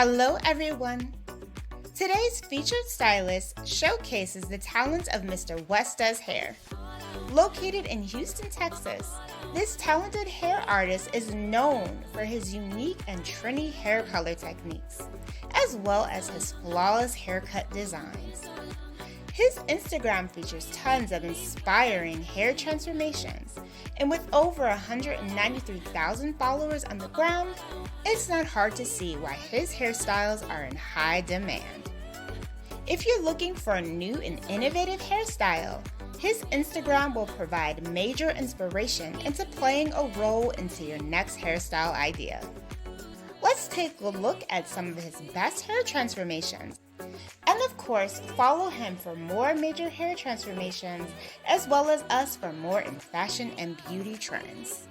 Hello, everyone. Today's featured stylist showcases the talents of Mr. West Does Hair. Located in Houston, Texas, this talented hair artist is known for his unique and trendy hair color techniques, as well as his flawless haircut designs. His Instagram features tons of inspiring hair transformations, and with over 193,000 followers on the ground, it's not hard to see why his hairstyles are in high demand. If you're looking for a new and innovative hairstyle, his Instagram will provide major inspiration into playing a role into your next hairstyle idea. Let's take a look at some of his best hair transformations. And of course, follow him for more major hair transformations, as well as us for more in fashion and beauty trends.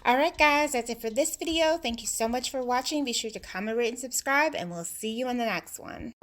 Alright guys, that's it for this video. Thank you so much for watching. Be sure to comment, rate, and subscribe, and we'll see you in the next one.